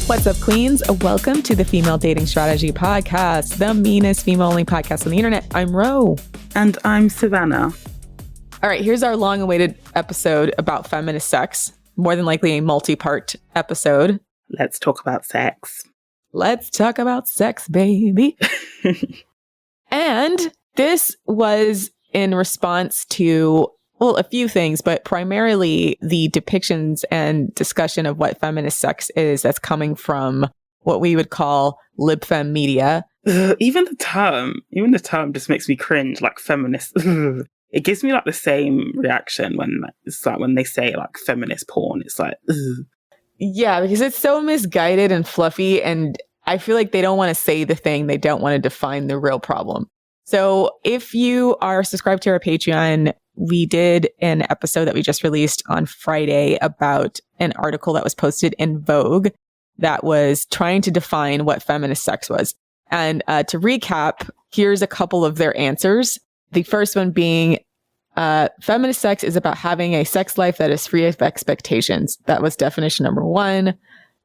What's up, queens? Welcome to the Female Dating Strategy Podcast, the meanest female-only podcast on the internet. I'm Ro. And I'm Savannah. All right, here's our long-awaited episode about feminist sex. More than likely a multi-part episode. Let's talk about sex. Let's talk about sex, baby. And this was in response to, well, a few things, but primarily the depictions and discussion of what feminist sex is that's coming from what we would call lib fem media. Even the term just makes me cringe, like feminist. It gives me like the same reaction when it's like when they say like feminist porn. It's like, ugh. Yeah, because it's so misguided and fluffy, and I feel like they don't want to say the thing. They don't want to define the real problem. So if you are subscribed to our Patreon, we did an episode that we just released on Friday about an article that was posted in Vogue that was trying to define what feminist sex was. And to recap, here's a couple of their answers. The first one being, feminist sex is about having a sex life that is free of expectations. That was definition number one.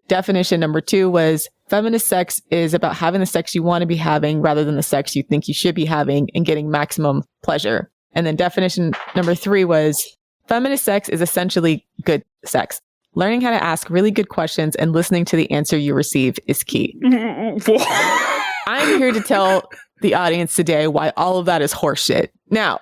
Definition number two was, feminist sex is about having the sex you want to be having rather than the sex you think you should be having and getting maximum pleasure. And then definition number three was, feminist sex is essentially good sex. Learning how to ask really good questions and listening to the answer you receive is key. I'm here to tell the audience today why all of that is horseshit. Now,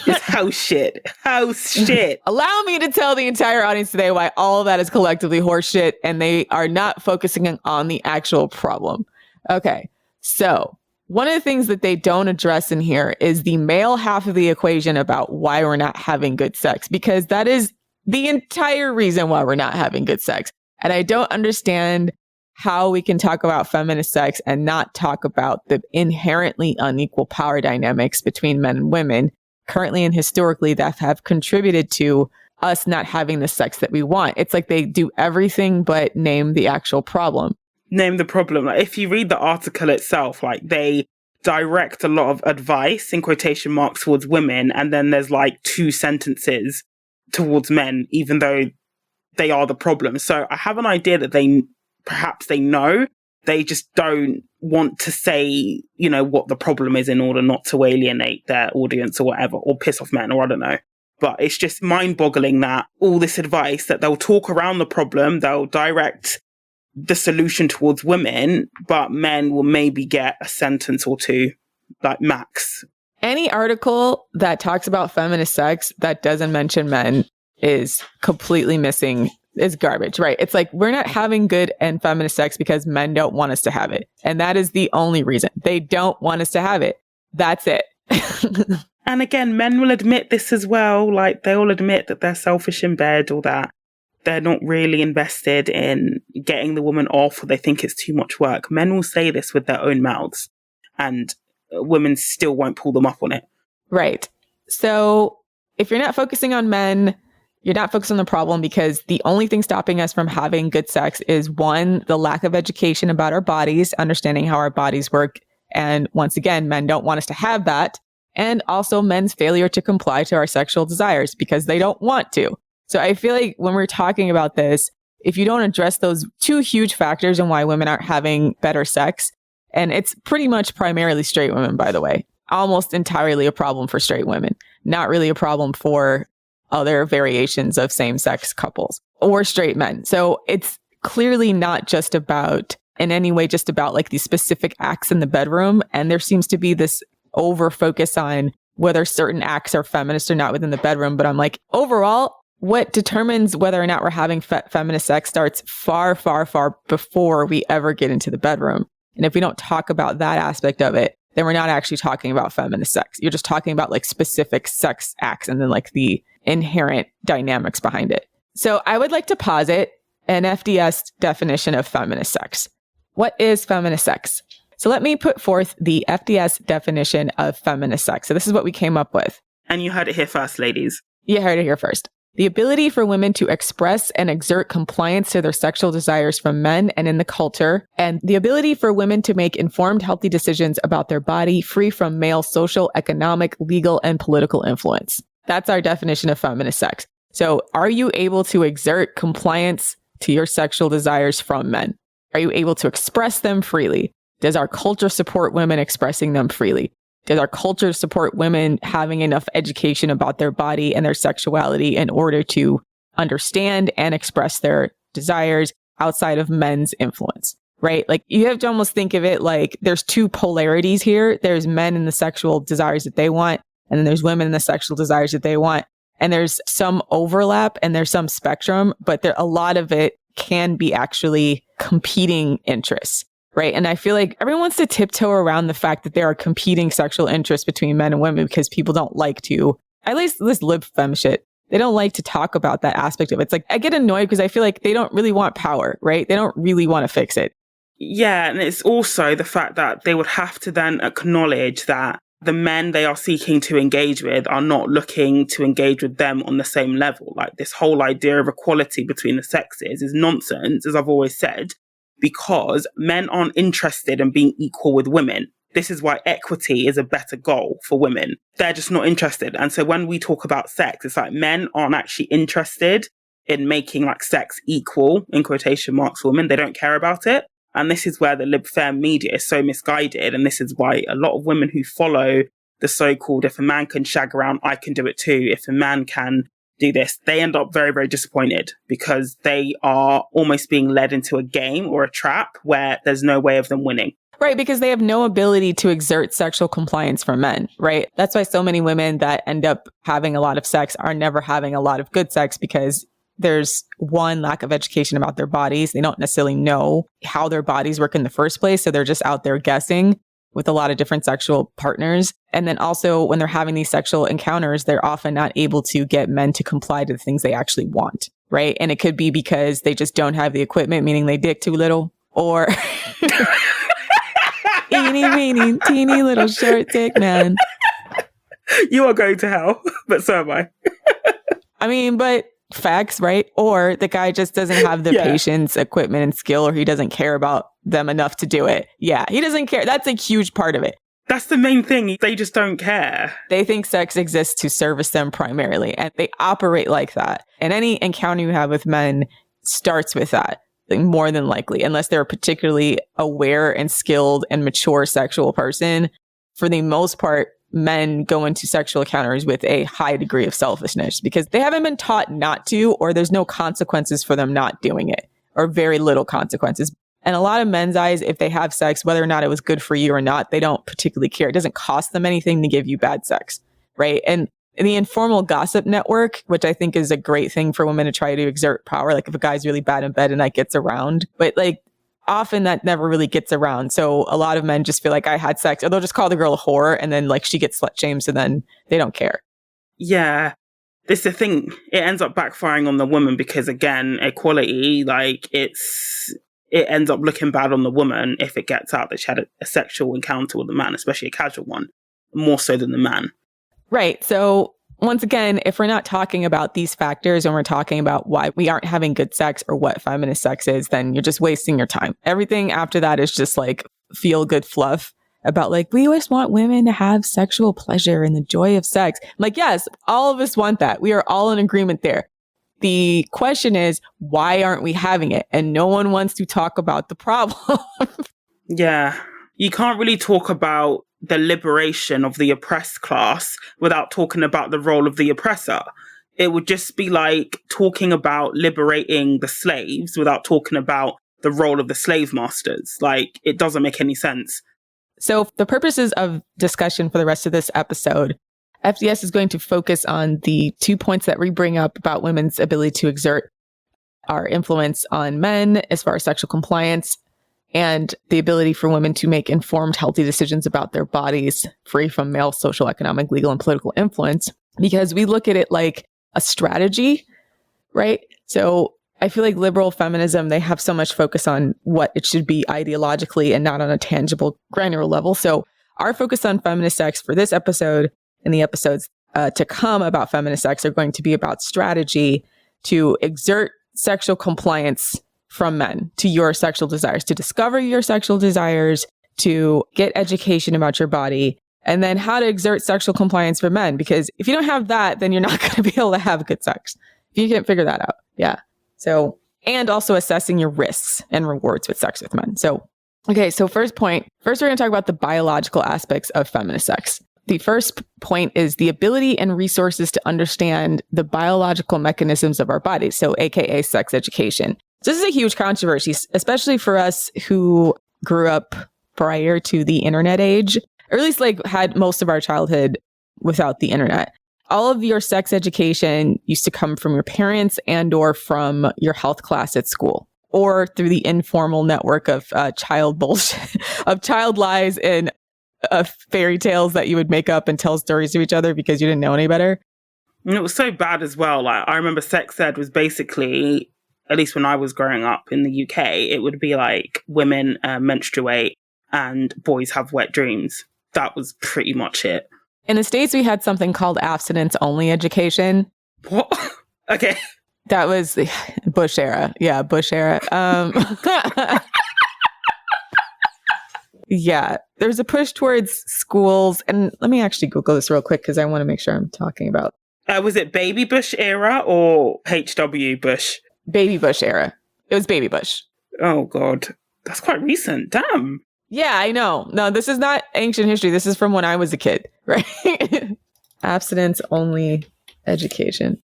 it's house shit. House shit. Allow me to tell the entire audience today why all of that is collectively horseshit and they are not focusing on the actual problem. Okay, so one of the things that they don't address in here is the male half of the equation about why we're not having good sex, because that is the entire reason why we're not having good sex. And I don't understand how we can talk about feminist sex and not talk about the inherently unequal power dynamics between men and women currently and historically that have contributed to us not having the sex that we want. It's like they do everything but name the actual problem. Name the problem. Like, if you read the article itself, like they direct a lot of advice in quotation marks towards women, and then there's like two sentences towards men, even though they are the problem. So I have an idea that perhaps they know, they just don't want to say, you know, what the problem is in order not to alienate their audience or whatever, or piss off men, or I don't know. But it's just mind-boggling that all this advice, that they'll talk around the problem, they'll direct the solution towards women, but men will maybe get a sentence or two, like max. Any article that talks about feminist sex that doesn't mention men is completely missing. Is garbage, right? It's like, we're not having good and feminist sex because men don't want us to have it. And that is the only reason. They don't want us to have it. That's it. And again, men will admit this as well. Like, they all admit that they're selfish in bed, or that they're not really invested in getting the woman off, or they think it's too much work. Men will say this with their own mouths, and women still won't pull them up on it. Right. So if you're not focusing on men, you're not focused on the problem, because the only thing stopping us from having good sex is, one, the lack of education about our bodies, understanding how our bodies work. And once again, men don't want us to have that. And also men's failure to comply to our sexual desires because they don't want to. So I feel like when we're talking about this, if you don't address those two huge factors in why women aren't having better sex, and it's pretty much primarily straight women, by the way, almost entirely a problem for straight women, not really a problem for other variations of same-sex couples or straight men. So it's clearly not just about, in any way, just about like these specific acts in the bedroom. And there seems to be this over focus on whether certain acts are feminist or not within the bedroom. But I'm like, overall, what determines whether or not we're having feminist sex starts far, far, far before we ever get into the bedroom. And if we don't talk about that aspect of it, then we're not actually talking about feminist sex. You're just talking about like specific sex acts and then like the inherent dynamics behind it. So I would like to posit an FDS definition of feminist sex. What is feminist sex? So let me put forth the FDS definition of feminist sex. So this is what we came up with. And you heard it here first, ladies. You heard it here first. The ability for women to express and exert compliance to their sexual desires from men and in the culture, and the ability for women to make informed, healthy decisions about their body, free from male social, economic, legal, and political influence. That's our definition of feminist sex. So are you able to exert compliance to your sexual desires from men? Are you able to express them freely? Does our culture support women expressing them freely? Does our culture support women having enough education about their body and their sexuality in order to understand and express their desires outside of men's influence, right? Like you have to almost think of it like there's two polarities here. There's men and the sexual desires that they want, and then there's women and the sexual desires that they want. And there's some overlap and there's some spectrum, but a lot of it can be actually competing interests. Right. And I feel like everyone wants to tiptoe around the fact that there are competing sexual interests between men and women because people don't like to, at least this lib fem shit, they don't like to talk about that aspect of it. It's like, I get annoyed because I feel like they don't really want power, right? They don't really want to fix it. Yeah. And it's also the fact that they would have to then acknowledge that the men they are seeking to engage with are not looking to engage with them on the same level. Like this whole idea of equality between the sexes is nonsense, as I've always said, because men aren't interested in being equal with women. This is why equity is a better goal for women. They're just not interested. And so when we talk about sex, it's like men aren't actually interested in making like sex equal, in quotation marks, for women. They don't care about it. And this is where the lib fem media is so misguided. And this is why a lot of women who follow the so-called, if a man can shag around, I can do it too. If a man can do this, they end up very, very disappointed because they are almost being led into a game or a trap where there's no way of them winning. Right, because they have no ability to exert sexual compliance from men, right? That's why so many women that end up having a lot of sex are never having a lot of good sex because there's one, lack of education about their bodies. They don't necessarily know how their bodies work in the first place. So they're just out there guessing with a lot of different sexual partners. And then also when they're having these sexual encounters, they're often not able to get men to comply to the things they actually want, right? And it could be because they just don't have the equipment, meaning they dick too little, or eeny, meeny, teeny little short dick man. You are going to hell, but so am I. I mean, but facts, right? Or the guy just doesn't have the patience, equipment, and skill, or he doesn't care about them enough to do it. Yeah, he doesn't care. That's a huge part of it. That's the main thing. They just don't care. They think sex exists to service them primarily, and they operate like that. And any encounter you have with men starts with that, more than likely, unless they're a particularly aware and skilled and mature sexual person. For the most part, men go into sexual encounters with a high degree of selfishness because they haven't been taught not to, or there's no consequences for them not doing it, or very little consequences. And a lot of men's eyes, if they have sex, whether or not it was good for you or not, they don't particularly care. It doesn't cost them anything to give you bad sex, right? And the informal gossip network, which I think is a great thing for women to try to exert power, like if a guy's really bad in bed and that gets around, but like often that never really gets around. So a lot of men just feel like I had sex, or they'll just call the girl a whore and then like she gets slut shamed, so then they don't care. Yeah. This is the thing. It ends up backfiring on the woman because again, equality, like it ends up looking bad on the woman if it gets out that she had a sexual encounter with a man, especially a casual one, more so than the man. Right. So once again, if we're not talking about these factors and we're talking about why we aren't having good sex or what feminist sex is, then you're just wasting your time. Everything after that is just like feel good fluff about like, we just want women to have sexual pleasure and the joy of sex. Like, yes, all of us want that. We are all in agreement there. The question is, why aren't we having it? And no one wants to talk about the problem. Yeah. You can't really talk about the liberation of the oppressed class without talking about the role of the oppressor. It would just be like talking about liberating the slaves without talking about the role of the slave masters. Like, it doesn't make any sense. So the purposes of discussion for the rest of this episode, FDS is going to focus on the 2 points that we bring up about women's ability to exert our influence on men as far as sexual compliance, and the ability for women to make informed, healthy decisions about their bodies, free from male social, economic, legal, and political influence, because we look at it like a strategy, right? So I feel like liberal feminism, they have so much focus on what it should be ideologically and not on a tangible, granular level. So our focus on feminist sex for this episode and the episodes to come about feminist sex are going to be about strategy to exert sexual compliance from men to your sexual desires, to discover your sexual desires, to get education about your body, and then how to exert sexual compliance for men. Because if you don't have that, then you're not going to be able to have good sex. If you can't figure that out. Yeah. So and also assessing your risks and rewards with sex with men. So, okay, so first point, first we're going to talk about the biological aspects of feminist sex. The first point is the ability and resources to understand the biological mechanisms of our bodies, so AKA sex education. So this is a huge controversy, especially for us who grew up prior to the internet age, or at least like had most of our childhood without the internet. All of your sex education used to come from your parents and or from your health class at school, or through the informal network of child bullshit, of child lies and fairy tales that you would make up and tell stories to each other because you didn't know any better. And it was so bad as well. Like, I remember sex ed was basically, at least when I was growing up in the UK, it would be like women menstruate and boys have wet dreams. That was pretty much it. In the States, we had something called abstinence only education. What? Okay. That was the Bush era. Yeah, Bush era. Yeah, there's a push towards schools. And let me actually Google this real quick because I want to make sure I'm talking about. Was it Baby Bush era or HW Bush? Baby Bush era. It was Baby Bush. Oh, God. That's quite recent. Damn. Yeah, I know. No, this is not ancient history. This is from when I was a kid, right? Abstinence only education.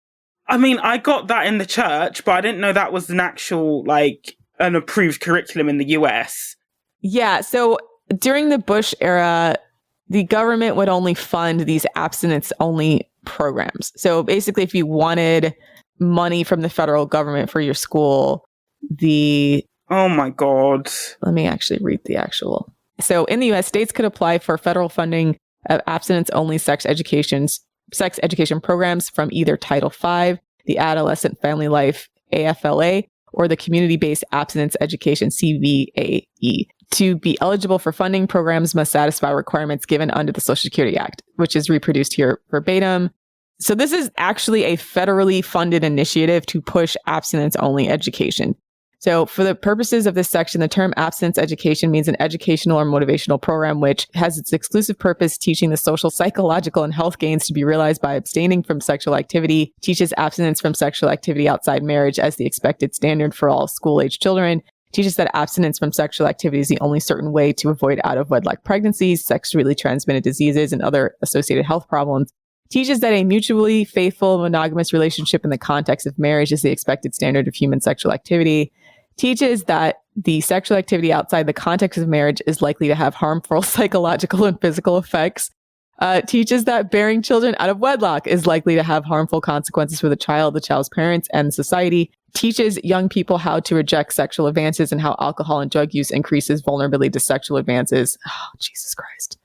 I mean, I got that in the church, but I didn't know that was an actual, like, an approved curriculum in the US. Yeah, so during the Bush era, the government would only fund these abstinence only programs. So basically, if you wanted money from the federal government for your school, Oh my God. Let me actually read the actual. So in the US, states could apply for federal funding of abstinence only sex education programs from either Title V, the Adolescent Family Life AFLA, or the Community-Based Abstinence Education CBAE. To be eligible for funding, programs must satisfy requirements given under the Social Security Act, which is reproduced here verbatim. So this is actually a federally funded initiative to push abstinence-only education. So for the purposes of this section, the term abstinence education means an educational or motivational program which has its exclusive purpose teaching the social, psychological, and health gains to be realized by abstaining from sexual activity, teaches abstinence from sexual activity outside marriage as the expected standard for all school-age children, teaches that abstinence from sexual activity is the only certain way to avoid out-of-wedlock pregnancies, sexually transmitted diseases, and other associated health problems, teaches that a mutually faithful monogamous relationship in the context of marriage is the expected standard of human sexual activity, teaches that the sexual activity outside the context of marriage is likely to have harmful psychological and physical effects, teaches that bearing children out of wedlock is likely to have harmful consequences for the child, the child's parents, and society, teaches young people how to reject sexual advances and how alcohol and drug use increases vulnerability to sexual advances. Oh, Jesus Christ.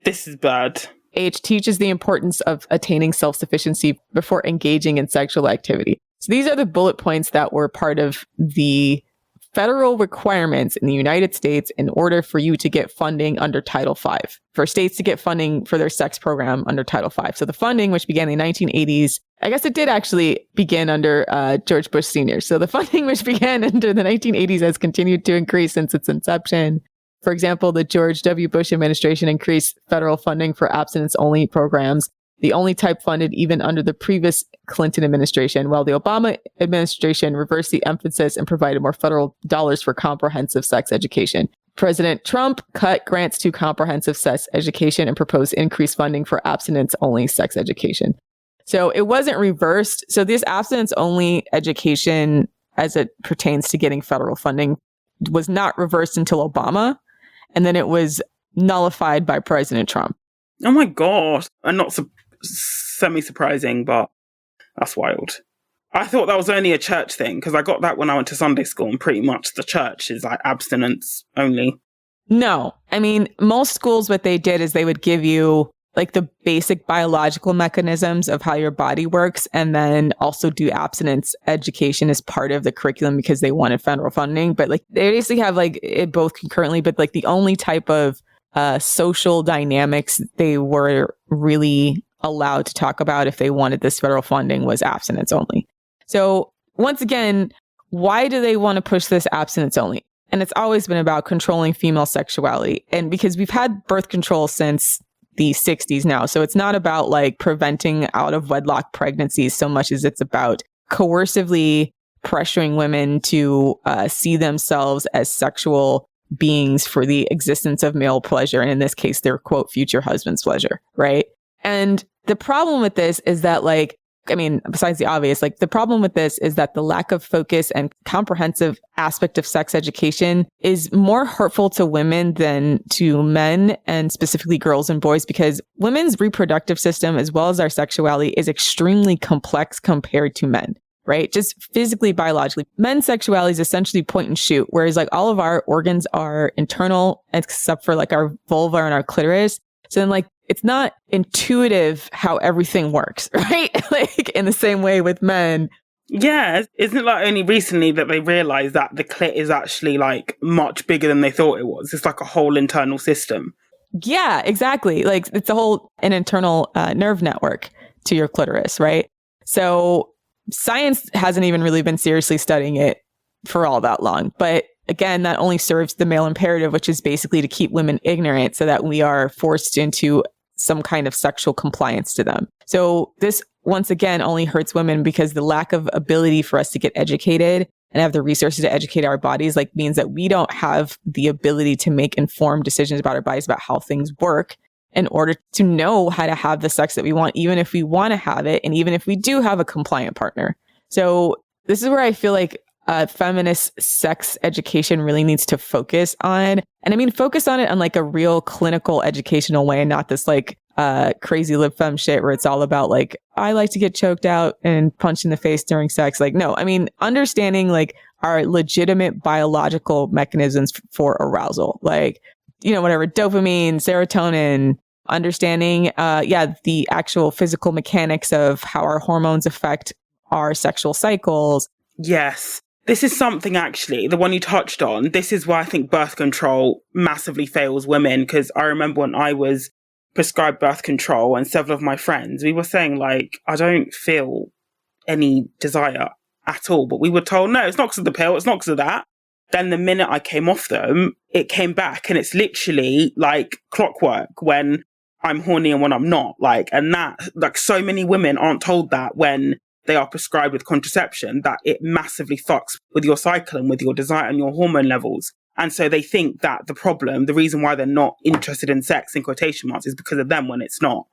This is bad. H teaches the importance of attaining self-sufficiency before engaging in sexual activity. So these are the bullet points that were part of the federal requirements in the United States in order for you to get funding under Title V, for states to get funding for their sex program under Title V. So the funding, which began in the 1980s, I guess it did actually begin under George Bush Sr. So the funding, which began under the 1980s, has continued to increase since its inception. For example, the George W. Bush administration increased federal funding for abstinence-only programs, the only type funded even under the previous Clinton administration, while the Obama administration reversed the emphasis and provided more federal dollars for comprehensive sex education. President Trump cut grants to comprehensive sex education and proposed increased funding for abstinence-only sex education. So it wasn't reversed. So this abstinence-only education, as it pertains to getting federal funding, was not reversed until Obama. And then it was nullified by President Trump. Oh my God. And not semi-surprising, but that's wild. I thought that was only a church thing because I got that when I went to Sunday school, and pretty much the church is like abstinence only. No. I mean, most schools, what they did is they would give you like the basic biological mechanisms of how your body works, and then also do abstinence education as part of the curriculum because they wanted federal funding. But like they basically have like it both concurrently, but like the only type of social dynamics they were really allowed to talk about if they wanted this federal funding was abstinence only. So once again, why do they want to push this abstinence only? And it's always been about controlling female sexuality. And because we've had birth control since the 60s now. So it's not about like preventing out of wedlock pregnancies so much as it's about coercively pressuring women to see themselves as sexual beings for the existence of male pleasure. And in this case, their quote, future husband's pleasure, right? And the problem with this is that besides the obvious, the problem with this is that the lack of focus and comprehensive aspect of sex education is more hurtful to women than to men, and specifically girls and boys, because women's reproductive system, as well as our sexuality, is extremely complex compared to men, right? Just physically, biologically. Men's sexuality is essentially point and shoot, whereas all of our organs are internal, except for our vulva and our clitoris. So then it's not intuitive how everything works, right? In the same way with men. Yeah, isn't it only recently that they realized that the clit is actually much bigger than they thought it was? It's a whole internal system. Yeah, exactly. It's an internal nerve network to your clitoris, right? So science hasn't even really been seriously studying it for all that long. But again, that only serves the male imperative, which is basically to keep women ignorant so that we are forced into some kind of sexual compliance to them. So this, once again, only hurts women because the lack of ability for us to get educated and have the resources to educate our bodies means that we don't have the ability to make informed decisions about our bodies, about how things work, in order to know how to have the sex that we want, even if we want to have it, and even if we do have a compliant partner. So this is where I feel feminist sex education really needs to focus on. And I mean, focus on it on a real clinical educational way, and not this crazy lib femme shit where it's all about I like to get choked out and punched in the face during sex. No, I mean, understanding our legitimate biological mechanisms for arousal, whatever, dopamine, serotonin, understanding, the actual physical mechanics of how our hormones affect our sexual cycles. Yes. This is something, actually, the one you touched on. This is why I think birth control massively fails women, because I remember when I was prescribed birth control and several of my friends, we were saying, I don't feel any desire at all. But we were told, no, it's not because of the pill, it's not because of that. Then the minute I came off them, it came back, and it's literally clockwork when I'm horny and when I'm not. And that, so many women aren't told that when they are prescribed with contraception, that it massively fucks with your cycle and with your desire and your hormone levels. And so they think that the reason why they're not interested in sex, in quotation marks, is because of them when it's not.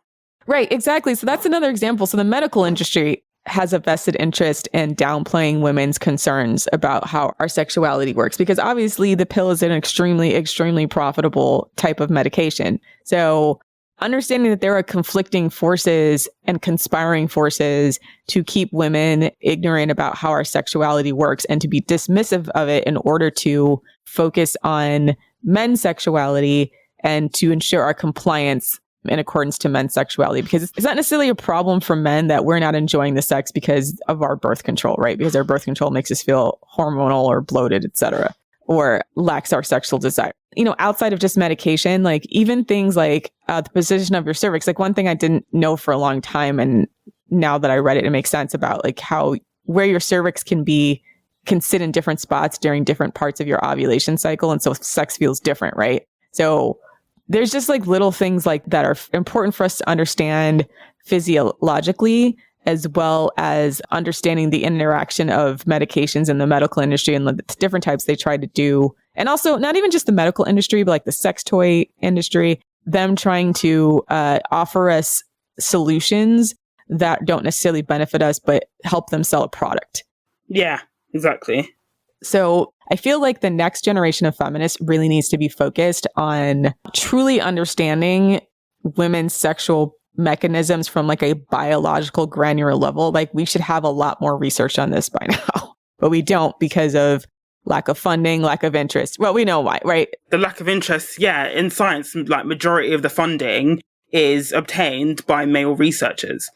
Right, exactly. So that's another example. So the medical industry has a vested interest in downplaying women's concerns about how our sexuality works, because obviously the pill is an extremely, extremely profitable type of medication. So understanding that there are conflicting forces and conspiring forces to keep women ignorant about how our sexuality works and to be dismissive of it in order to focus on men's sexuality and to ensure our compliance in accordance to men's sexuality. Because it's not necessarily a problem for men that we're not enjoying the sex because of our birth control, right? Because our birth control makes us feel hormonal or bloated, etc., or lacks our sexual desire. Outside of just medication, even things the position of your cervix, one thing I didn't know for a long time, and now that I read it, it makes sense about where your cervix can sit in different spots during different parts of your ovulation cycle. And so sex feels different, right? So there's just little things that are important for us to understand physiologically, as well as understanding the interaction of medications in the medical industry and the different types they try to do. And also not even just the medical industry, but the sex toy industry, them trying to offer us solutions that don't necessarily benefit us, but help them sell a product. Yeah, exactly. So I feel the next generation of feminists really needs to be focused on truly understanding women's sexual mechanisms from a biological granular level. We should have a lot more research on this by now, but we don't because of lack of funding, lack of interest. Well, we know why, right? The lack of interest, yeah, in science, majority of the funding is obtained by male researchers.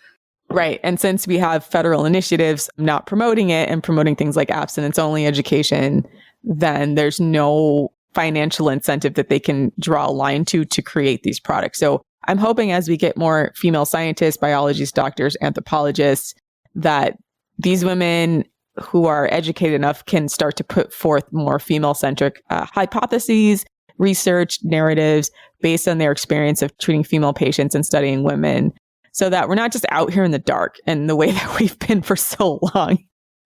Right. And since we have federal initiatives not promoting it and promoting things like abstinence only education, then there's no financial incentive that they can draw a line to create these products. So I'm hoping as we get more female scientists, biologists, doctors, anthropologists, that these women who are educated enough can start to put forth more female-centric hypotheses, research, narratives based on their experience of treating female patients and studying women, so that we're not just out here in the dark in the way that we've been for so long.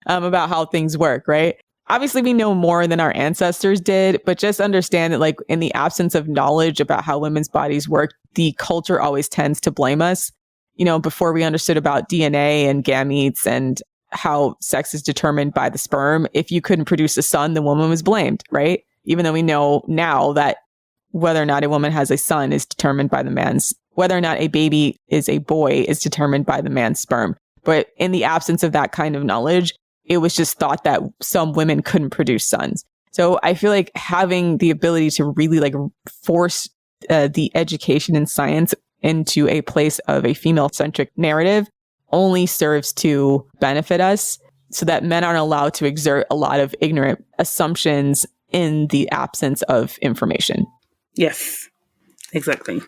about how things work, right? Obviously, we know more than our ancestors did, but just understand that, like, in the absence of knowledge about how women's bodies work, the culture always tends to blame us. You know, before we understood about DNA and gametes and how sex is determined by the sperm, if you couldn't produce a son, the woman was blamed, right? Even though we know now that whether or not a woman has a son is determined by the man's, whether or not a baby is a boy is determined by the man's sperm. But in the absence of that kind of knowledge, it was just thought that some women couldn't produce sons. So I feel like having the ability to really like force the education and science into a place of a female-centric narrative only serves to benefit us, so that men aren't allowed to exert a lot of ignorant assumptions in the absence of information. Yes, exactly.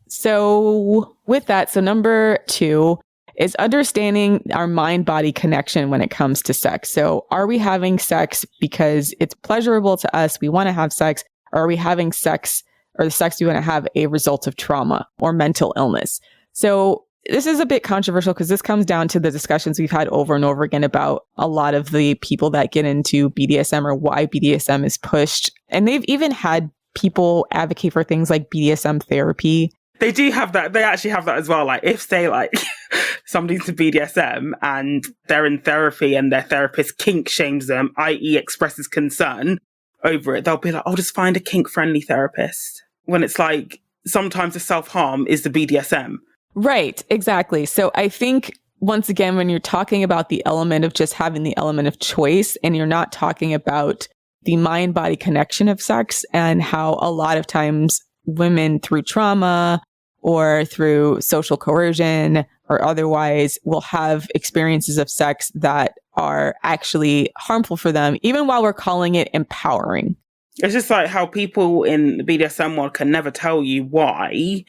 So with that, so number 2 is understanding our mind-body connection when it comes to sex. So are we having sex because it's pleasurable to us, we want to have sex, or are we having sex, or the sex we want to have, a result of trauma or mental illness? So this is a bit controversial because this comes down to the discussions we've had over and over again about a lot of the people that get into BDSM or why BDSM is pushed. And they've even had people advocate for things like BDSM therapy. They do have that. They actually have that as well. Like, if say like somebody's to BDSM and they're in therapy and their therapist kink shames them, i.e. expresses concern over it, they'll be like, "Oh, just find a kink friendly therapist." When it's like, sometimes the self-harm is the BDSM. Right, exactly. So I think, once again, when you're talking about the element of just having the element of choice, and you're not talking about the mind-body connection of sex, and how a lot of times women, through trauma or through social coercion or otherwise, will have experiences of sex that are actually harmful for them, even while we're calling it empowering. It's just like how people in the BDSM world can never tell you why,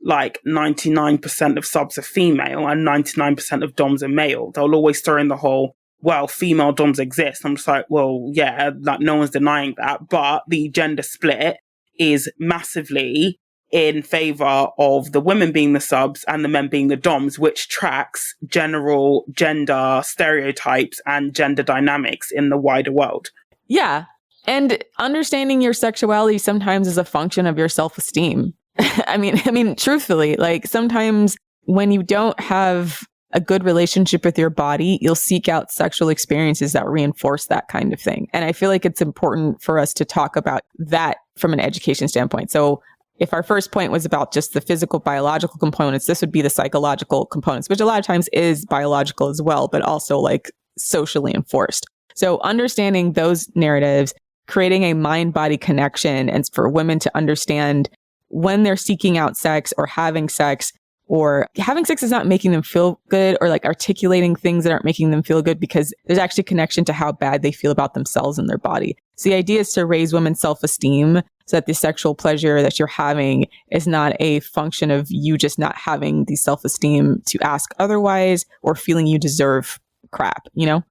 like, 99% of subs are female and 99% of doms are male. They'll always throw in the whole, well, female doms exist. I'm just like, well, yeah, like, no one's denying that. But the gender split is massively in favor of the women being the subs and the men being the doms, which tracks general gender stereotypes and gender dynamics in the wider world. Yeah. And understanding your sexuality sometimes is a function of your self-esteem. I mean, truthfully, like, sometimes when you don't have a good relationship with your body, you'll seek out sexual experiences that reinforce that kind of thing. And I feel like it's important for us to talk about that from an education standpoint. So if our first point was about just the physical, biological components, this would be the psychological components, which a lot of times is biological as well, but also like socially enforced. So understanding those narratives, creating a mind-body connection, and for women to understand when they're seeking out sex or having sex is not making them feel good, or like articulating things that aren't making them feel good, because there's actually connection to how bad they feel about themselves and their body. So the idea is to raise women's self-esteem so that the sexual pleasure that you're having is not a function of you just not having the self-esteem to ask otherwise, or feeling you deserve crap, you know?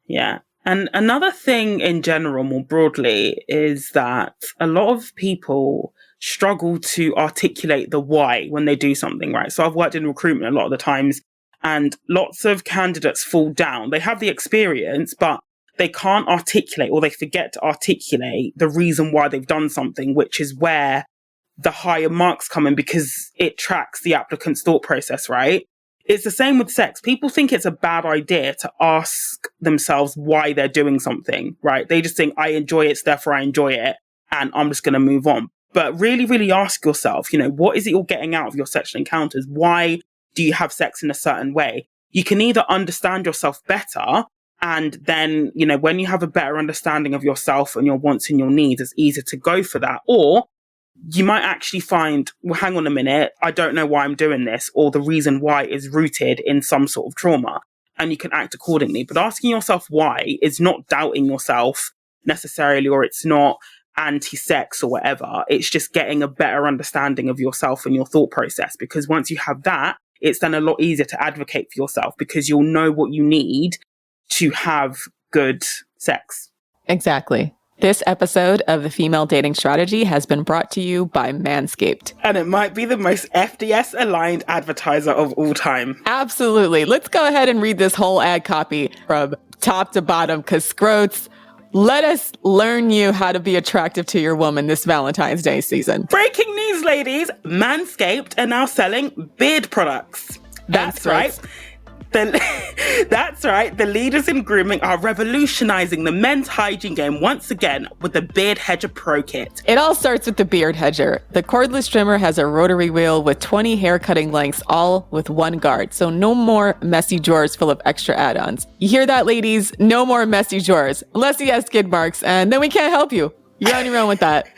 Yeah. And another thing in general, more broadly, is that a lot of people struggle to articulate the why when they do something, right? So I've worked in recruitment a lot of the times, and lots of candidates fall down. They have the experience, but they can't articulate, or they forget to articulate the reason why they've done something, which is where the higher marks come in, because it tracks the applicant's thought process, right? It's the same with sex. People think it's a bad idea to ask themselves why they're doing something, right? They just think, I enjoy it, so therefore I enjoy it, and I'm just going to move on. But really, really ask yourself, what is it you're getting out of your sexual encounters? Why do you have sex in a certain way? You can either understand yourself better, and then, when you have a better understanding of yourself and your wants and your needs, it's easier to go for that. Or you might actually find, well, hang on a minute, I don't know why I'm doing this, or the reason why is rooted in some sort of trauma, and you can act accordingly. But asking yourself why is not doubting yourself necessarily, or it's not anti-sex or whatever. It's just getting a better understanding of yourself and your thought process, because once you have that, it's then a lot easier to advocate for yourself, because you'll know what you need to have good sex. Exactly. This episode of The Female Dating Strategy has been brought to you by Manscaped. And it might be the most FDS-aligned advertiser of all time. Absolutely. Let's go ahead and read this whole ad copy from top to bottom, because Scroats, let us learn you how to be attractive to your woman this Valentine's Day season. Breaking news, ladies. Manscaped are now selling beard products. That's right. That's right. The leaders in grooming are revolutionizing the men's hygiene game once again with the Beard Hedger Pro Kit. It all starts with the Beard Hedger. The cordless trimmer has a rotary wheel with 20 hair cutting lengths, all with one guard. So no more messy drawers full of extra add-ons. You hear that, ladies? No more messy drawers. Unless he has skid marks, and then we can't help you. You're on your own with that.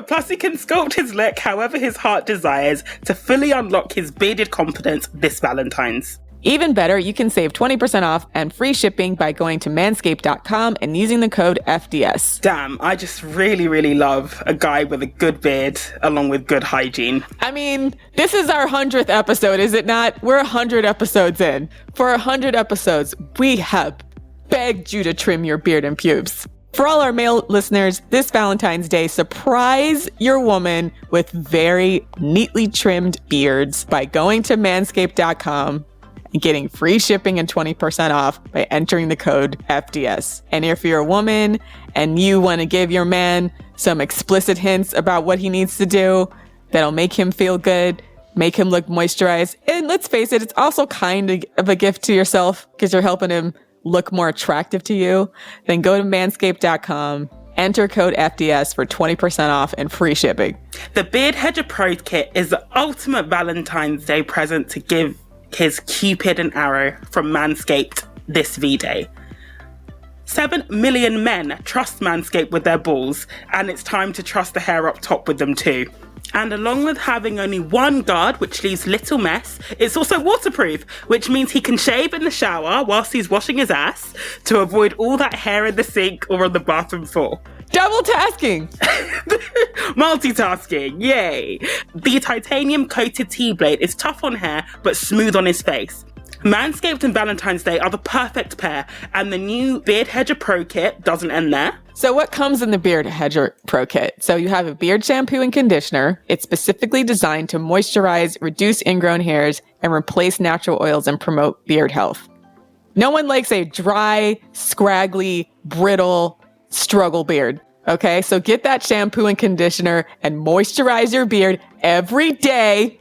Plus, he can sculpt his look however his heart desires to fully unlock his bearded confidence this Valentine's. Even better, you can save 20% off and free shipping by going to manscaped.com and using the code FDS. Damn, I just really, really love a guy with a good beard along with good hygiene. I mean, this is our 100th episode, is it not? We're 100 episodes in. For 100 episodes, we have begged you to trim your beard and pubes. For all our male listeners, this Valentine's Day, surprise your woman with very neatly trimmed beards by going to manscaped.com and getting free shipping and 20% off by entering the code FDS. And if you're a woman and you want to give your man some explicit hints about what he needs to do that'll make him feel good, make him look moisturized, and let's face it, it's also kind of a gift to yourself because you're helping him look more attractive to you, then go to manscaped.com, enter code FDS for 20% off and free shipping. The Beard Hedger Pro Kit is the ultimate Valentine's Day present to give his Cupid an arrow from Manscaped this V-Day. 7 million men trust Manscaped with their balls, and it's time to trust the hair up top with them too. And along with having only one guard, which leaves little mess, it's also waterproof, which means he can shave in the shower whilst he's washing his ass to avoid all that hair in the sink or on the bathroom floor. Double tasking! Multitasking, yay! The titanium coated T-blade is tough on hair but smooth on his face. Manscaped and Valentine's Day are the perfect pair, and the new Beard Hedger Pro Kit doesn't end there. So what comes in the Beard Hedger Pro Kit? So you have a beard shampoo and conditioner. It's specifically designed to moisturize, reduce ingrown hairs, and replace natural oils and promote beard health. No one likes a dry, scraggly, brittle struggle beard. Okay, so get that shampoo and conditioner and moisturize your beard every day.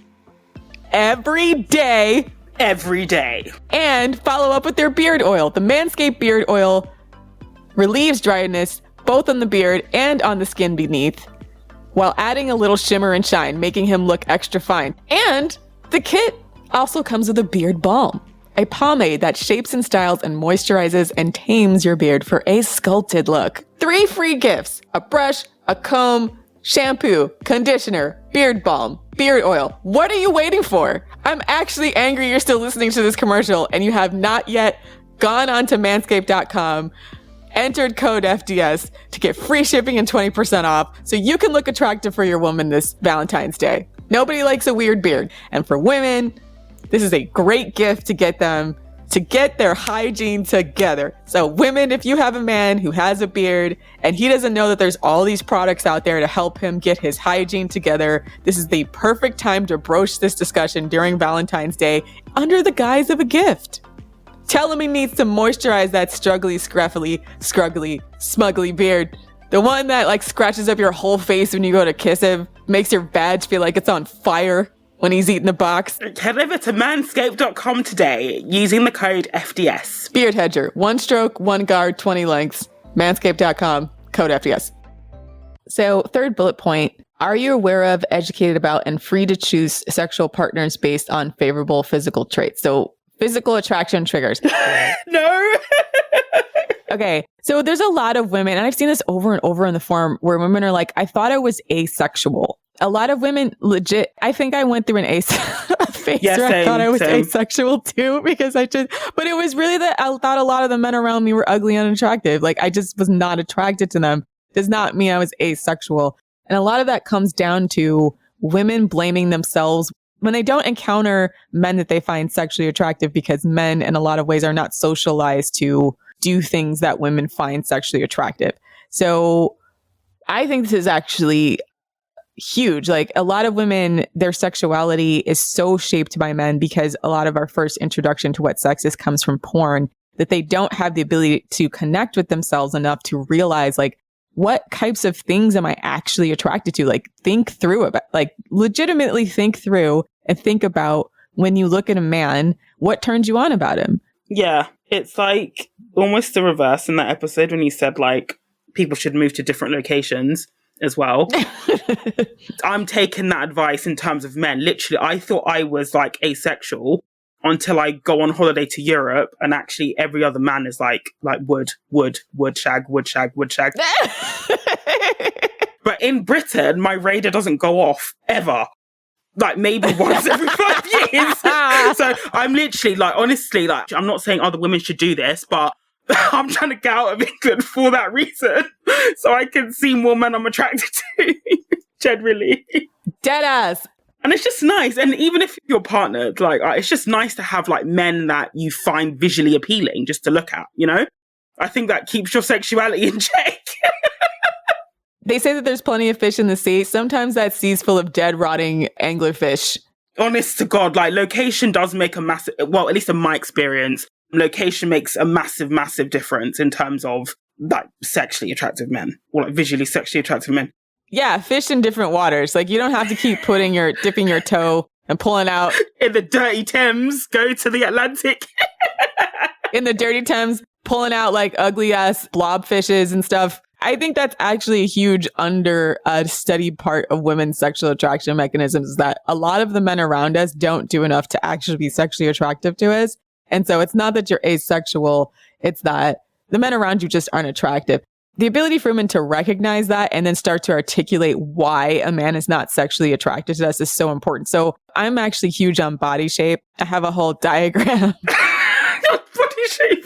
Every day. Every day. And follow up with their beard oil. The Manscaped beard oil relieves dryness both on the beard and on the skin beneath, while adding a little shimmer and shine, making him look extra fine. And the kit also comes with a beard balm, a pomade that shapes and styles and moisturizes and tames your beard for a sculpted look. 3 free gifts: a brush, a comb, shampoo, conditioner, beard balm, beard oil. What are you waiting for? I'm actually angry you're still listening to this commercial and you have not yet gone on to manscaped.com, entered code FDS to get free shipping and 20% off so you can look attractive for your woman this Valentine's Day. Nobody likes a weird beard. And for women, this is a great gift to get them to get their hygiene together. So women, if you have a man who has a beard and he doesn't know that there's all these products out there to help him get his hygiene together, this is the perfect time to broach this discussion during Valentine's Day under the guise of a gift. Tell him he needs to moisturize that scruggly, smugly beard. The one that like scratches up your whole face when you go to kiss him, makes your badge feel like it's on fire when he's eating the box. Head over to manscaped.com today using the code FDS. Beard Hedger, 1 stroke, 1 guard, 20 lengths. Manscaped.com, code FDS. So, third bullet point, are you aware of, educated about, and free to choose sexual partners based on favorable physical traits? So, physical attraction triggers. No. Okay, so there's a lot of women, and I've seen this over and over in the forum, where women are like, I thought I was asexual. A lot of women legit, I think I went through a phase where I thought I was asexual too, because but it was really that I thought a lot of the men around me were ugly and unattractive. Like I just was not attracted to them. Does not mean I was asexual. And a lot of that comes down to women blaming themselves when they don't encounter men that they find sexually attractive, because men in a lot of ways are not socialized to do things that women find sexually attractive. So I think this is actually huge. Like a lot of women, their sexuality is so shaped by men because a lot of our first introduction to what sex is comes from porn, that they don't have the ability to connect with themselves enough to realize like, what types of things am I actually attracted to? Like think through about, like legitimately think through and think about when you look at a man, what turns you on about him? Yeah, it's like almost the reverse in that episode when you said like people should move to different locations as well. I'm taking that advice in terms of men. Literally, I thought I was like asexual until I go on holiday to Europe and actually every other man is like wood, shag. But in Britain, my radar doesn't go off ever. Like maybe once every 5 years. So I'm literally like, honestly, like I'm not saying other women should do this, but I'm trying to get out of England for that reason. So I can see more men I'm attracted to, generally. Deadass. And it's just nice. And even if you're partnered, like, it's just nice to have like men that you find visually appealing just to look at, you know? I think that keeps your sexuality in check. They say that there's plenty of fish in the sea. Sometimes that sea's full of dead, rotting anglerfish. Honest to God, like location does make a massive, well, at least in my experience, location makes a massive, massive difference in terms of like sexually attractive men or like visually sexually attractive men. Yeah, fish in different waters. Like you don't have to keep dipping your toe and pulling out. In the dirty Thames, go to the Atlantic. In the dirty Thames, pulling out like ugly ass blob fishes and stuff. I think that's actually a huge studied part of women's sexual attraction mechanisms is that a lot of the men around us don't do enough to actually be sexually attractive to us. And so it's not that you're asexual, it's that the men around you just aren't attractive. The ability for women to recognize that and then start to articulate why a man is not sexually attracted to us is so important. So I'm actually huge on body shape. I have a whole diagram. Your body shape.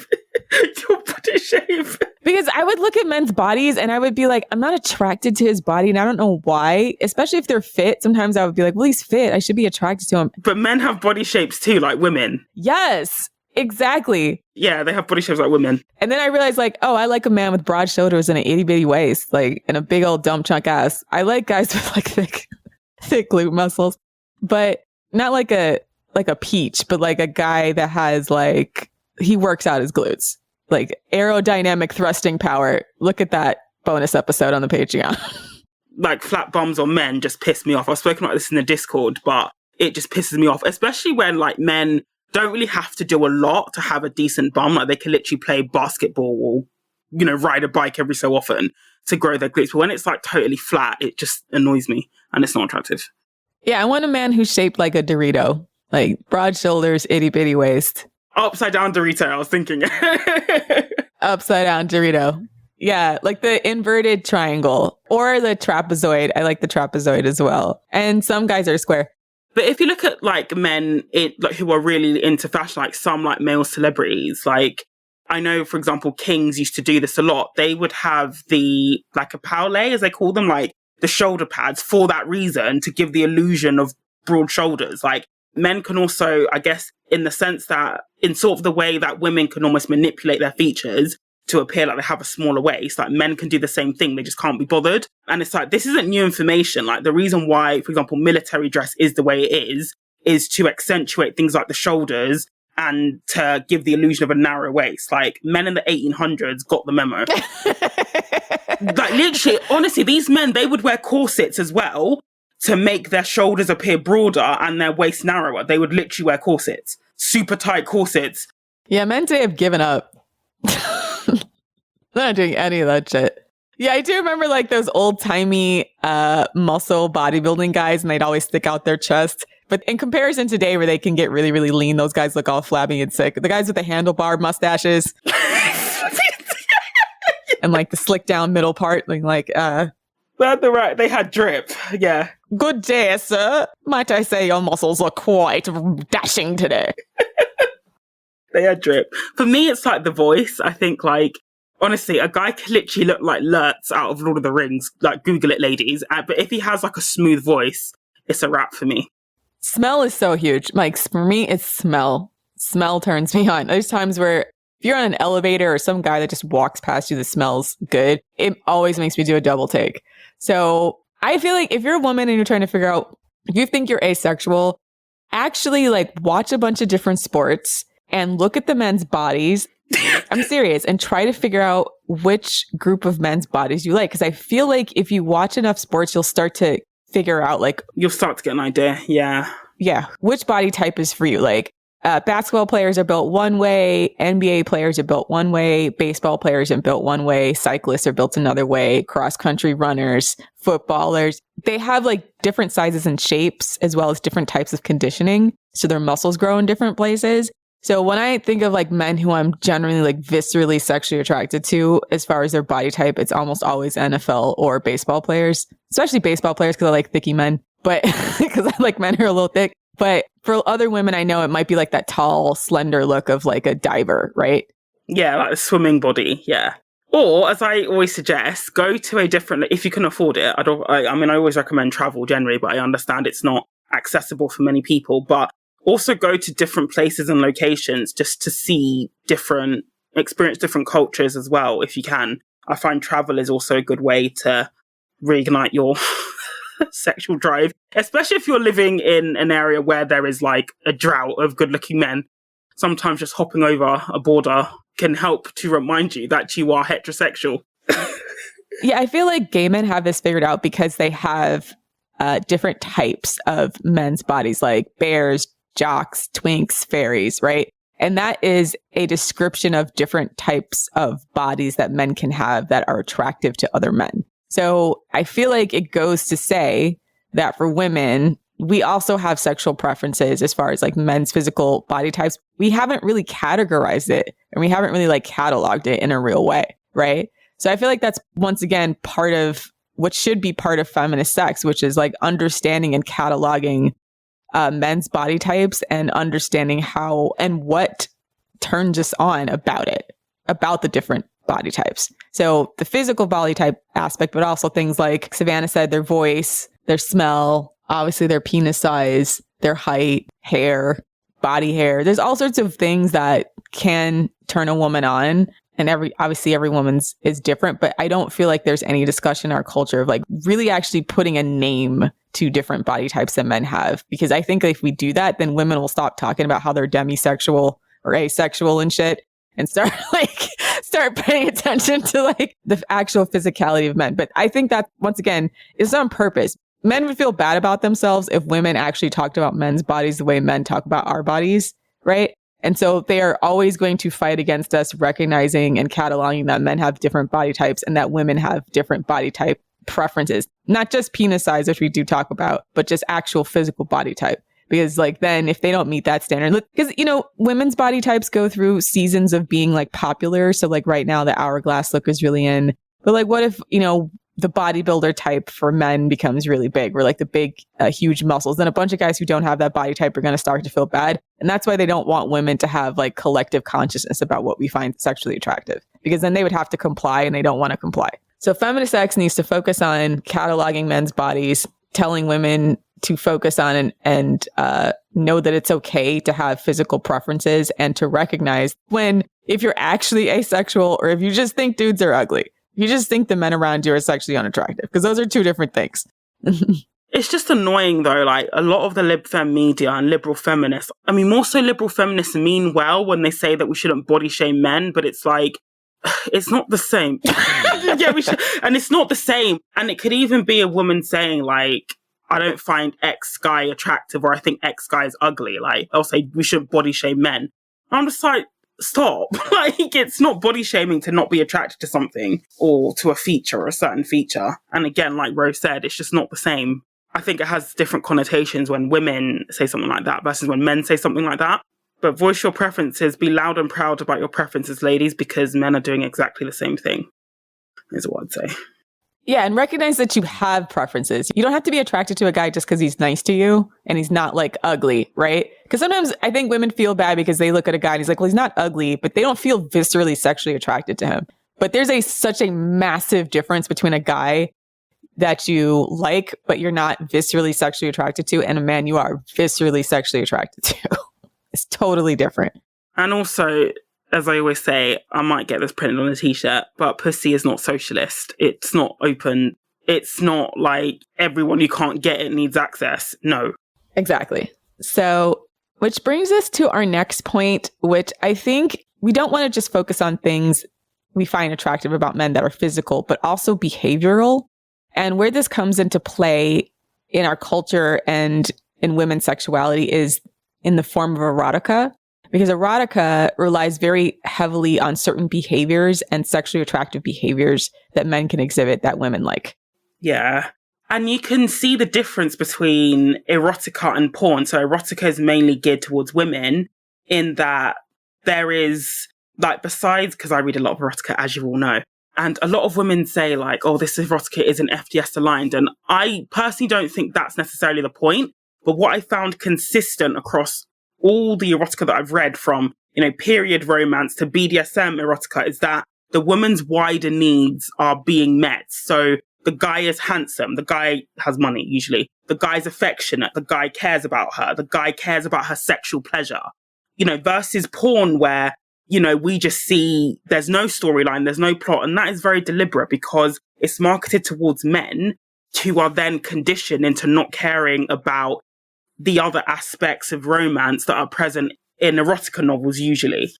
Your body shape. Because I would look at men's bodies and I would be like, I'm not attracted to his body and I don't know why, especially if they're fit. Sometimes I would be like, well, he's fit. I should be attracted to him. But men have body shapes too, like women. Yes, exactly. Yeah, they have body shapes like women. And then I realized like, oh, I like a man with broad shoulders and an itty bitty waist, like, and a big old dump chunk ass. I like guys with like thick glute muscles, but not like a peach, but like a guy that has like, he works out his glutes. Like aerodynamic thrusting power. Look at that bonus episode on the Patreon. Like flat bums on men just piss me off. I've spoken about this in the Discord, but it just pisses me off, especially when like men don't really have to do a lot to have a decent bum. Like they can literally play basketball or, you know, ride a bike every so often to grow their glutes. But when it's like totally flat, it just annoys me and it's not attractive. Yeah, I want a man who's shaped like a Dorito, like broad shoulders, itty bitty waist. Upside down Dorito, I was thinking. Upside down Dorito. Yeah, like the inverted triangle or the trapezoid. I like the trapezoid as well. And some guys are square. But if you look at like men who are really into fashion, like some like male celebrities, like I know, for example, Kings used to do this a lot. They would have the like a paulet, as they call them, like the shoulder pads for that reason, to give the illusion of broad shoulders. Like men can also, I guess, in the sense that in sort of the way that women can almost manipulate their features to appear like they have a smaller waist, like men can do the same thing. They just can't be bothered. And it's like, this isn't new information. Like the reason why, for example, military dress is the way it is to accentuate things like the shoulders and to give the illusion of a narrow waist. Like men in the 1800s got the memo. Like literally, honestly, these men, they would wear corsets as well to make their shoulders appear broader and their waist narrower. They would literally wear corsets, super tight corsets. Yeah, men today have given up. They're not doing any of that shit. Yeah, I do remember like those old timey muscle bodybuilding guys, and they'd always stick out their chest. But in comparison today, where they can get really, really lean, those guys look all flabby and sick. The guys with the handlebar mustaches and like the slick down middle part, They had drip. Yeah. Good day, sir. Might I say your muscles are quite dashing today. They had drip. For me, it's like the voice. I think like, honestly, a guy can literally look like Lurtz out of Lord of the Rings. Like, Google it, ladies. But if he has like a smooth voice, it's a wrap for me. Smell is so huge. Like, for me, it's smell. Smell turns me on. There's times where if you're on an elevator or some guy that just walks past you that smells good, it always makes me do a double take. So I feel like if you're a woman and you're trying to figure out if you think you're asexual, actually like watch a bunch of different sports and look at the men's bodies I'm serious. And try to figure out which group of men's bodies you like. Because I feel like if you watch enough sports, you'll start to figure out like... You'll start to get an idea. Yeah. Yeah. Which body type is for you? Like basketball players are built one way. NBA players are built one way. Baseball players are built one way. Cyclists are built another way. Cross country runners, footballers. They have like different sizes and shapes as well as different types of conditioning. So their muscles grow in different places. So when I think of like men who I'm generally like viscerally sexually attracted to as far as their body type, it's almost always NFL or baseball players, especially baseball players because I like thicky men, but because I like men who are a little thick. But for other women, I know it might be like that tall, slender look of like a diver, right? Yeah, like a swimming body. Yeah. Or, as I always suggest, go to a different, if you can afford it. I mean, I always recommend travel generally, but I understand it's not accessible for many people. But also go to different places and locations just to experience different cultures as well, if you can. I find travel is also a good way to reignite your sexual drive, especially if you're living in an area where there is like a drought of good-looking men. Sometimes just hopping over a border can help to remind you that you are heterosexual. Yeah, I feel like gay men have this figured out because they have different types of men's bodies, like bears, jocks, twinks, fairies, right? And that is a description of different types of bodies that men can have that are attractive to other men. So I feel like it goes to say that for women, we also have sexual preferences as far as like men's physical body types. We haven't really categorized it and we haven't really like cataloged it in a real way, right? So I feel like that's once again part of what should be part of feminist sex, which is like understanding and cataloging men's body types and understanding how and what turns us on about it, about the different body types. So the physical body type aspect, but also things like Savannah said, their voice, their smell, obviously their penis size, their height, hair, body hair. There's all sorts of things that can turn a woman on. And obviously every woman's is different, but I don't feel like there's any discussion in our culture of like really actually putting a name to different body types that men have. Because I think if we do that, then women will stop talking about how they're demisexual or asexual and shit and start paying attention to like the actual physicality of men. But I think that once again, is on purpose. Men would feel bad about themselves if women actually talked about men's bodies the way men talk about our bodies, right? And so they are always going to fight against us recognizing and cataloging that men have different body types and that women have different body type preferences, not just penis size, which we do talk about, but just actual physical body type. Because like then if they don't meet that standard, because, you know, women's body types go through seasons of being like popular. So like right now the hourglass look is really in, but like what if, you know, the bodybuilder type for men becomes really big, where like the big, huge muscles, then a bunch of guys who don't have that body type are going to start to feel bad. And that's why they don't want women to have like collective consciousness about what we find sexually attractive, because then they would have to comply and they don't want to comply. So feminist sex needs to focus on cataloging men's bodies, telling women to focus on and know that it's okay to have physical preferences and to recognize if you're actually asexual or if you just think dudes are ugly. You just think the men around you are sexually unattractive, because those are two different things. It's just annoying though, like a lot of the lib fem media and liberal feminists, I mean, more so liberal feminists mean well when they say that we shouldn't body shame men, but it's like, it's not the same. Yeah, and it's not the same. And it could even be a woman saying like, I don't find X guy attractive, or I think X guy is ugly. Like, I'll say we shouldn't body shame men. I'm just like, stop. Like, it's not body shaming to not be attracted to something or to a feature or a certain feature. And again, like Rose said, it's just not the same. I think it has different connotations when women say something like that versus when men say something like that. But voice your preferences, be loud and proud about your preferences, ladies, because men are doing exactly the same thing, is what I'd say. Yeah, and recognize that you have preferences. You don't have to be attracted to a guy just because he's nice to you and he's not like ugly, right? Because sometimes I think women feel bad because they look at a guy and he's like, well, he's not ugly, but they don't feel viscerally sexually attracted to him. But there's such a massive difference between a guy that you like, but you're not viscerally sexually attracted to, and a man you are viscerally sexually attracted to. It's totally different. And also, as I always say, I might get this printed on a t-shirt, but pussy is not socialist. It's not open. It's not like everyone who can't get it needs access. No. Exactly. So, which brings us to our next point, which I think we don't want to just focus on things we find attractive about men that are physical, but also behavioral. And where this comes into play in our culture and in women's sexuality is in the form of erotica, because erotica relies very heavily on certain behaviors and sexually attractive behaviors that men can exhibit that women like. Yeah. And you can see the difference between erotica and porn. So erotica is mainly geared towards women in that there is, like, besides, because I read a lot of erotica, as you all know, and a lot of women say, like, oh, this erotica isn't FDS aligned. And I personally don't think that's necessarily the point. But what I found consistent across all the erotica that I've read, from, period romance to BDSM erotica, is that the woman's wider needs are being met. So the guy is handsome. The guy has money, usually. The guy's affectionate. The guy cares about her. The guy cares about her sexual pleasure. Versus porn where, we just see there's no storyline, there's no plot. And that is very deliberate because it's marketed towards men who are then conditioned into not caring about the other aspects of romance that are present in erotica novels usually.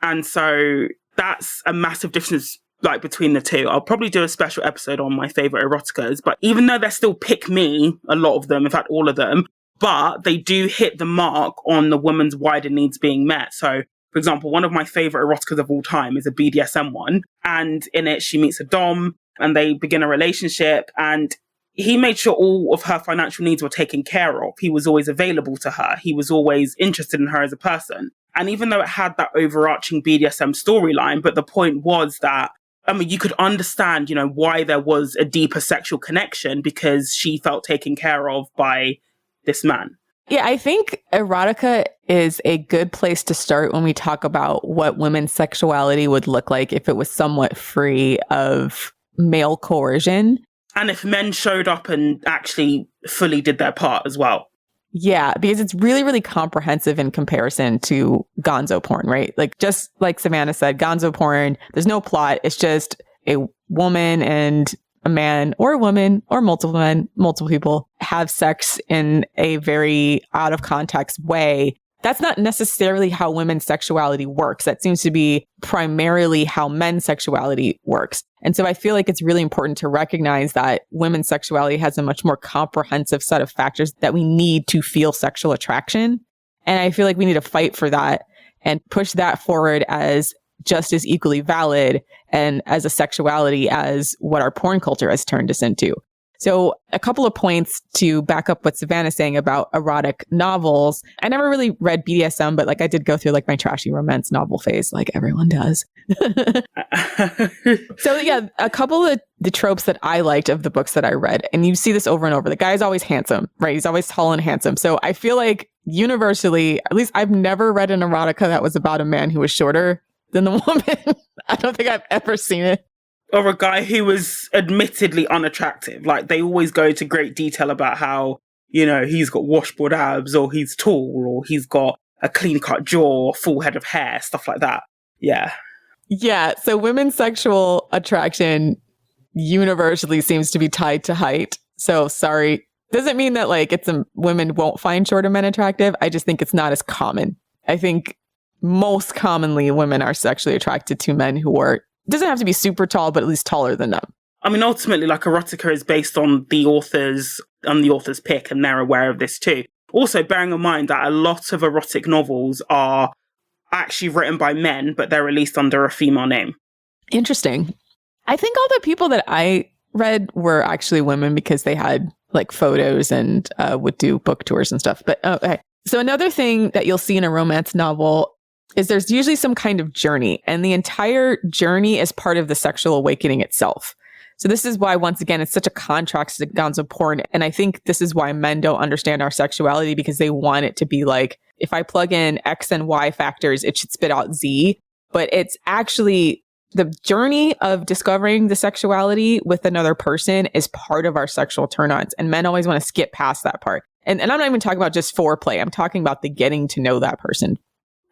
And so that's a massive difference, like, between the two. I'll probably do a special episode on my favorite eroticas, but even though they're still pick me, a lot of them, in fact, all of them, but they do hit the mark on the woman's wider needs being met. So, for example, one of my favorite eroticas of all time is a BDSM one. And in it, she meets a dom and they begin a relationship, and he made sure all of her financial needs were taken care of. He was always available to her. He was always interested in her as a person. And even though it had that overarching BDSM storyline, but the point was that, you could understand, why there was a deeper sexual connection because she felt taken care of by this man. Yeah, I think erotica is a good place to start when we talk about what women's sexuality would look like if it was somewhat free of male coercion. And if men showed up and actually fully did their part as well. Yeah, because it's really, really comprehensive in comparison to gonzo porn, right? Like, just like Savannah said, gonzo porn, there's no plot. It's just a woman and a man, or a woman, or multiple men, multiple people have sex in a very out of context way. That's not necessarily how women's sexuality works. That seems to be primarily how men's sexuality works. And so I feel like it's really important to recognize that women's sexuality has a much more comprehensive set of factors that we need to feel sexual attraction. And I feel like we need to fight for that and push that forward as just as equally valid and as a sexuality as what our porn culture has turned us into. So a couple of points to back up what Savannah's saying about erotic novels. I never really read BDSM, but I did go through my trashy romance novel phase, like everyone does. So yeah, a couple of the tropes that I liked of the books that I read, and you see this over and over. The guy's always handsome, right? He's always tall and handsome. So I feel like universally, at least I've never read an erotica that was about a man who was shorter than the woman. I don't think I've ever seen it. Or a guy who was admittedly unattractive. Like, they always go into great detail about how, he's got washboard abs, or he's tall, or he's got a clean-cut jaw, or full head of hair, stuff like that. Yeah. Yeah. So women's sexual attraction universally seems to be tied to height. So sorry. Doesn't mean that women won't find shorter men attractive. I just think it's not as common. I think most commonly women are sexually attracted to men who are, doesn't have to be super tall, but at least taller than them. I mean, ultimately, erotica is based on the author's pick, and they're aware of this too. Also, bearing in mind that a lot of erotic novels are actually written by men, but they're released under a female name. Interesting. I think all the people that I read were actually women because they had photos and would do book tours and stuff. But okay. So another thing that you'll see in a romance novel is there's usually some kind of journey, and the entire journey is part of the sexual awakening itself. So this is why, once again, it's such a contrast to gonzo porn. And I think this is why men don't understand our sexuality, because they want it to be if I plug in X and Y factors, it should spit out Z. But it's actually the journey of discovering the sexuality with another person is part of our sexual turn-ons. And men always want to skip past that part. And I'm not even talking about just foreplay. I'm talking about the getting to know that person.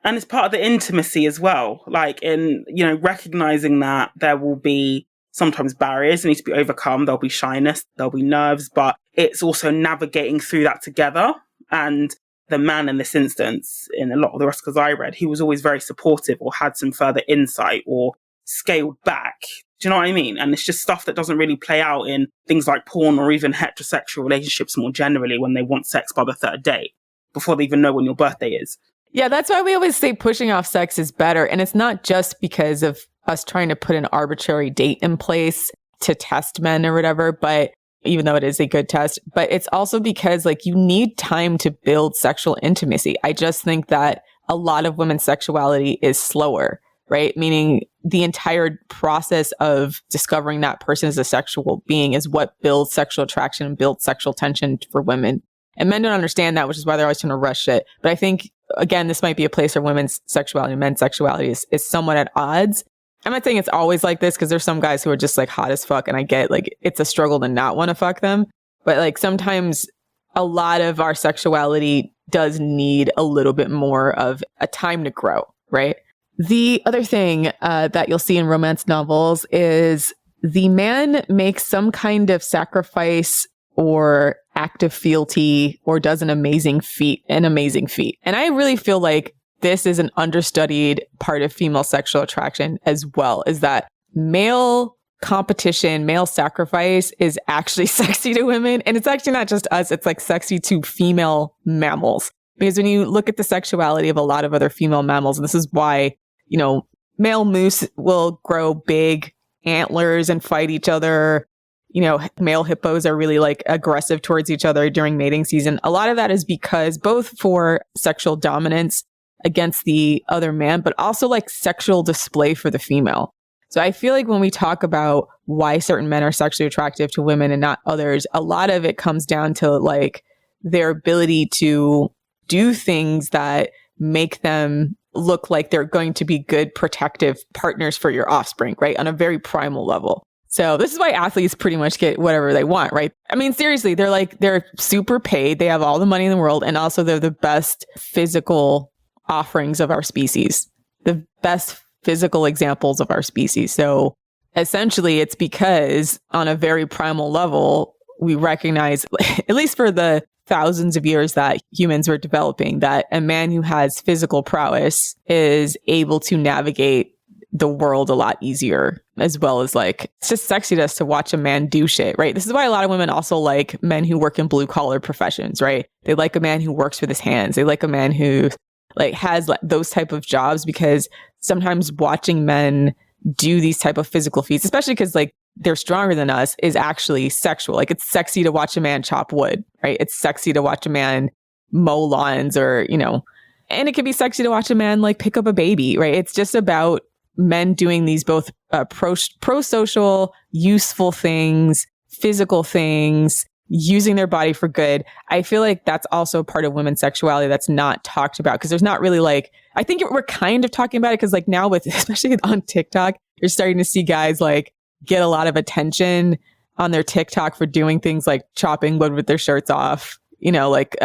And it's part of the intimacy as well. In, recognizing that there will be sometimes barriers that need to be overcome. There'll be shyness, there'll be nerves, but it's also navigating through that together. And the man in this instance, in a lot of the articles I read, he was always very supportive or had some further insight or scaled back. Do you know what I mean? And it's just stuff that doesn't really play out in things like porn or even heterosexual relationships more generally, when they want sex by the third date before they even know when your birthday is. Yeah, that's why we always say pushing off sex is better. And it's not just because of us trying to put an arbitrary date in place to test men or whatever, but even though it is a good test, but it's also because like you need time to build sexual intimacy. I just think that a lot of women's sexuality is slower, right? Meaning the entire process of discovering that person as a sexual being is what builds sexual attraction and builds sexual tension for women. And men don't understand that, which is why they're always trying to rush it. But I think, again, this might be a place where women's sexuality and men's sexuality is somewhat at odds. I'm not saying it's always like this, because there's some guys who are just like hot as fuck, and I get like it's a struggle to not want to fuck them. But like sometimes a lot of our sexuality does need a little bit more of a time to grow, right? The other thing that you'll see in romance novels is the man makes some kind of sacrifice or act of fealty or does an amazing feat. And I really feel like this is an understudied part of female sexual attraction as well, is that male competition, male sacrifice is actually sexy to women. And it's actually not just us, it's like sexy to female mammals. Because when you look at the sexuality of a lot of other female mammals, and this is why, you know, male moose will grow big antlers and fight each other. You know, male hippos are really like aggressive towards each other during mating season. A lot of that is because both for sexual dominance against the other man, but also like sexual display for the female. So I feel like when we talk about why certain men are sexually attractive to women and not others, a lot of it comes down to like their ability to do things that make them look like they're going to be good protective partners for your offspring, right? On a very primal level. So this is why athletes pretty much get whatever they want, right? I mean, seriously, they're super paid. They have all the money in the world. And also they're the best physical offerings of our species, the best physical examples of our species. So essentially it's because on a very primal level, we recognize, at least for the thousands of years that humans were developing, that a man who has physical prowess is able to navigate the world a lot easier, as well as like, it's just sexy to us to watch a man do shit, right? This is why a lot of women also like men who work in blue collar professions, right? They like a man who works with his hands. They like a man who like has like those type of jobs, because sometimes watching men do these type of physical feats, especially because like they're stronger than us, is actually sexual. Like it's sexy to watch a man chop wood, right? It's sexy to watch a man mow lawns, or, you know, and it can be sexy to watch a man like pick up a baby, right? It's just about men doing these both pro-social, useful things, physical things, using their body for good. I feel like that's also part of women's sexuality that's not talked about, because there's not really like, I think we're kind of talking about it because like now with, especially on TikTok, you're starting to see guys like get a lot of attention on their TikTok for doing things like chopping wood with their shirts off, you know, like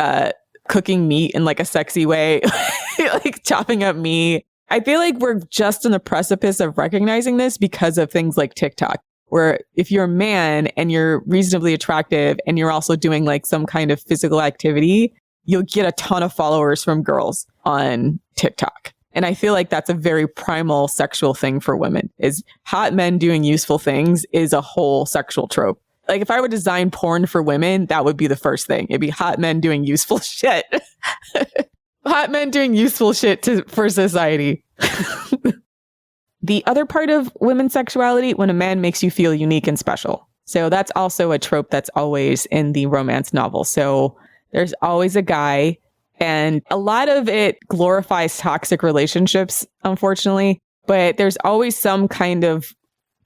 cooking meat in like a sexy way, like chopping up meat. I feel like we're just on the precipice of recognizing this because of things like TikTok, where if you're a man and you're reasonably attractive and you're also doing like some kind of physical activity, you'll get a ton of followers from girls on TikTok. And I feel like that's a very primal sexual thing for women, is hot men doing useful things is a whole sexual trope. Like if I would design porn for women, that would be the first thing. It'd be hot men doing useful shit. Hot men doing useful shit for society. The other part of women's sexuality, when a man makes you feel unique and special. So that's also a trope that's always in the romance novel. So there's always a guy, and a lot of it glorifies toxic relationships, unfortunately, but there's always some kind of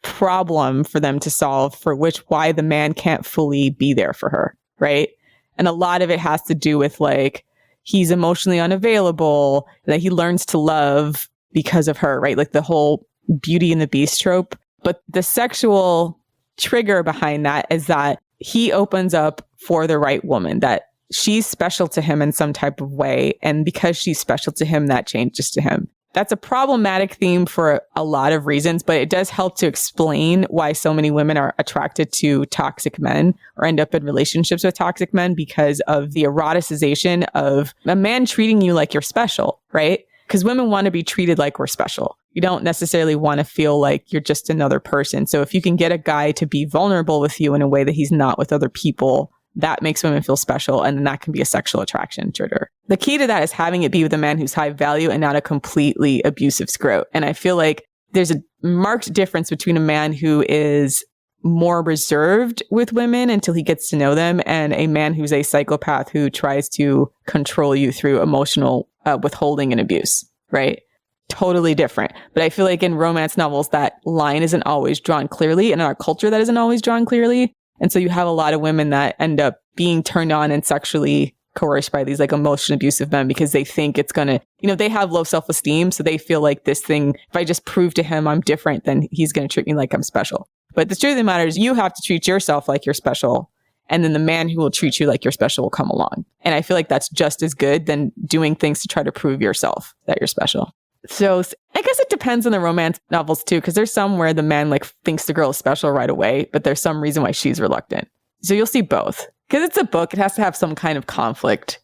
problem for them to solve for why the man can't fully be there for her, right? And a lot of it has to do with like, he's emotionally unavailable, that he learns to love because of her, right? Like the whole Beauty and the Beast trope. But the sexual trigger behind that is that he opens up for the right woman, that she's special to him in some type of way. And because she's special to him, that changes to him. that's a problematic theme for a lot of reasons, but it does help to explain why so many women are attracted to toxic men or end up in relationships with toxic men, because of the eroticization of a man treating you like you're special, right? Because women want to be treated like we're special. You don't necessarily want to feel like you're just another person. So if you can get a guy to be vulnerable with you in a way that he's not with other people, that makes women feel special. And then that can be a sexual attraction trigger. The key to that is having it be with a man who's high value and not a completely abusive scrote. And I feel like there's a marked difference between a man who is more reserved with women until he gets to know them and a man who's a psychopath who tries to control you through emotional withholding and abuse, right? Totally different. But I feel like in romance novels, that line isn't always drawn clearly. And in our culture, that isn't always drawn clearly. And so you have a lot of women that end up being turned on and sexually coerced by these like emotion abusive men because they think it's going to, they have low self-esteem. So they feel like this thing, if I just prove to him I'm different, then he's going to treat me like I'm special. But the truth of the matter is you have to treat yourself like you're special. And then the man who will treat you like you're special will come along. And I feel like that's just as good than doing things to try to prove yourself that you're special. So I guess it depends on the romance novels too, because there's some where the man like thinks the girl is special right away, but there's some reason why she's reluctant. So you'll see both. Because it's a book, it has to have some kind of conflict.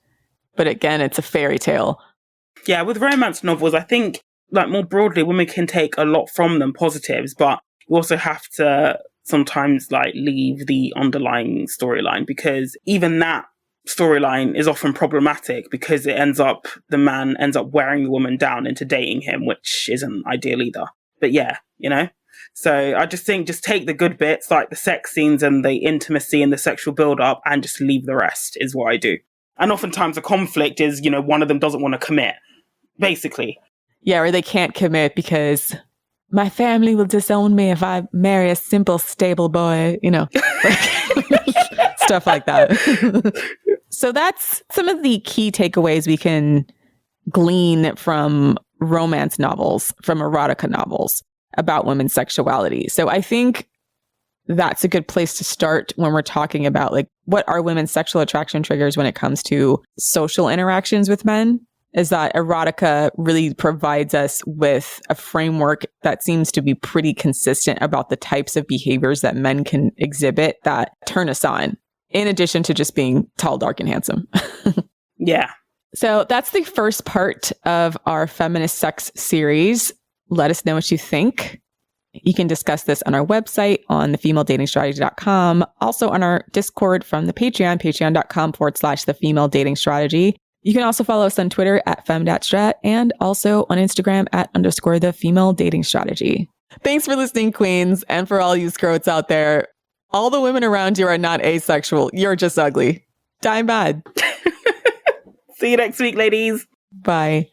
But again, it's a fairy tale. Yeah, with romance novels, I think like more broadly, women can take a lot from them, positives, but you also have to sometimes like leave the underlying storyline, because even that storyline is often problematic because the man ends up wearing the woman down into dating him, which isn't ideal either. But yeah, so I just think just take the good bits, like the sex scenes and the intimacy and the sexual build-up, and just leave the rest is what I do. And oftentimes the conflict is, one of them doesn't want to commit, basically. Yeah, or they can't commit because my family will disown me if I marry a simple, stable boy, stuff like that. So that's some of the key takeaways we can glean from romance novels, from erotica novels about women's sexuality. So I think that's a good place to start when we're talking about like what are women's sexual attraction triggers when it comes to social interactions with men, is that erotica really provides us with a framework that seems to be pretty consistent about the types of behaviors that men can exhibit that turn us on, in addition to just being tall, dark, and handsome. Yeah. So that's the first part of our Feminist Sex series. Let us know what you think. You can discuss this on our website on thefemaledatingstrategy.com. Also on our Discord from the Patreon, patreon.com/thefemaledatingstrategy. You can also follow us on Twitter @fem.strat and also on Instagram @_thefemaledatingstrategy. Thanks for listening, queens. And for all you scrotes out there, all the women around you are not asexual. You're just ugly. Die bad. See you next week, ladies. Bye.